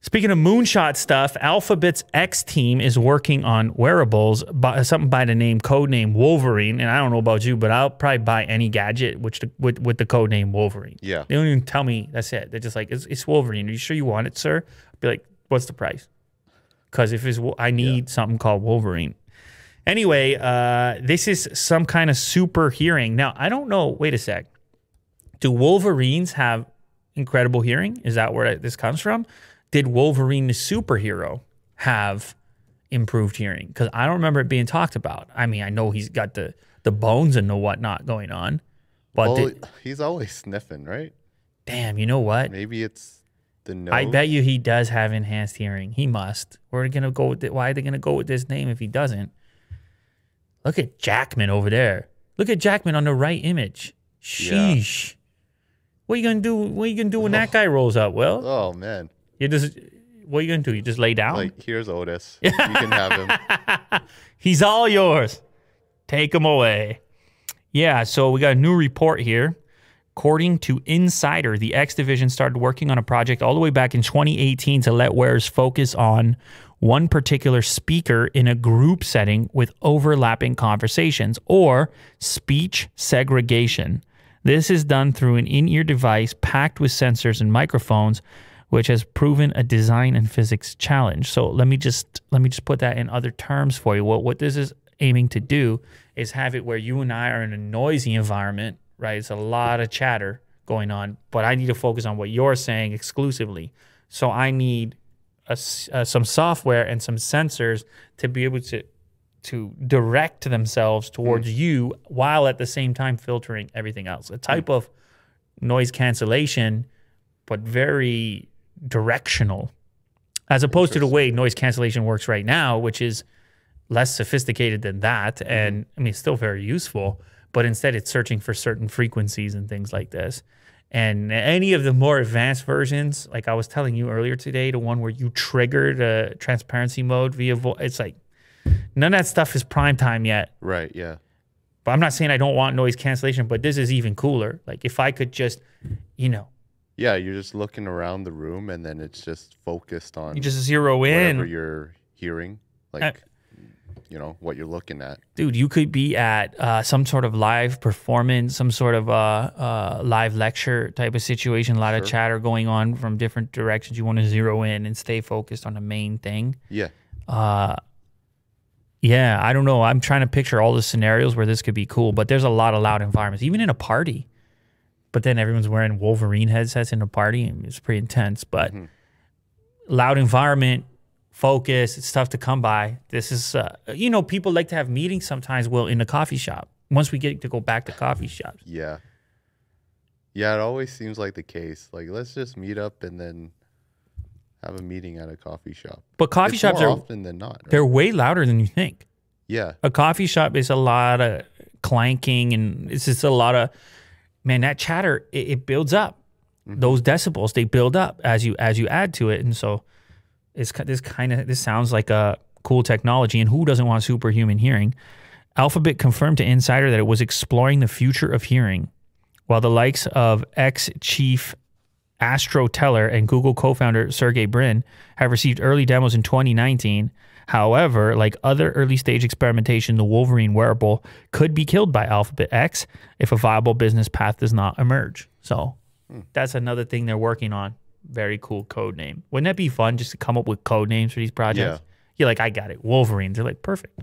Speaking of moonshot stuff, Alphabet's X team is working on wearables, something by the code name Wolverine. And I don't know about you, but I'll probably buy any gadget with the code name Wolverine. Yeah. They don't even tell me. That's it. They're just like, it's Wolverine. Are you sure you want it, sir? I'll be like, what's the price? Because if I need something called Wolverine. Anyway, this is some kind of super hearing. Now, I don't know. Wait a sec. Do Wolverines have incredible hearing? Is that where this comes from? Did Wolverine the superhero have improved hearing? Because I don't remember it being talked about. I mean, I know he's got the bones and the whatnot going on. But he's always sniffing, right? Damn, you know what? Maybe it's the nose. I bet you he does have enhanced hearing. He must. We're going to go with it. Why are they going to go with this name if he doesn't? Look at Jackman over there. Look at Jackman on the right image. Sheesh. Yeah. What are you going to do? What are you going to do when that guy rolls up, Will? Oh, man. What are you going to do? You just lay down? Like, here's Otis. You can have him. He's all yours. Take him away. Yeah, so we got a new report here. According to Insider, the X division started working on a project all the way back in 2018 to let wearers focus on one particular speaker in a group setting with overlapping conversations, or speech segregation. This is done through an in-ear device packed with sensors and microphones, which has proven a design and physics challenge. So let me just put that in other terms for you. What this is aiming to do is have it where you and I are in a noisy environment, right? It's a lot of chatter going on, but I need to focus on what you're saying exclusively. So I need some software and some sensors to be able to direct themselves towards you while at the same time filtering everything else. A type of noise cancellation, but very directional, as opposed to the way noise cancellation works right now, which is less sophisticated than that. And I mean, it's still very useful, but instead it's searching for certain frequencies and things like this. And any of the more advanced versions, like I was telling you earlier today, the one where you triggered a transparency mode via voice, it's like none of that stuff is prime time yet. Right, yeah. But I'm not saying I don't want noise cancellation, but this is even cooler. Like if I could just, yeah, you're just looking around the room and then it's just focused on you just zero in whatever you're hearing, like what you're looking at. Dude, you could be at some sort of live performance, some sort of live lecture type of situation, a lot of chatter going on from different directions. You want to zero in and stay focused on the main thing. Yeah. Yeah, I don't know. I'm trying to picture all the scenarios where this could be cool, but there's a lot of loud environments, even in a party. But then everyone's wearing Wolverine headsets in a party, and it's pretty intense. But loud environment, focus, it's tough to come by. This is, people like to have meetings sometimes, in the coffee shop. Once we get to go back to coffee shops. Yeah. Yeah, it always seems like the case. Like, let's just meet up and then have a meeting at a coffee shop. But coffee shops are often than not. Right? They're way louder than you think. Yeah. A coffee shop is a lot of clanking, and it's just a lot of, man, that chatter, it builds up. Those decibels, they build up as you add to it. And so this sounds like a cool technology, and who doesn't want superhuman hearing? Alphabet confirmed to Insider that it was exploring the future of hearing, while the likes of ex-chief Astro Teller and Google co-founder Sergey Brin have received early demos in 2019. However, like other early-stage experimentation, the Wolverine wearable could be killed by Alphabet X if a viable business path does not emerge. So that's another thing they're working on. Very cool code name. Wouldn't that be fun just to come up with code names for these projects? Yeah. You're like, I got it. Wolverine. They're like, perfect.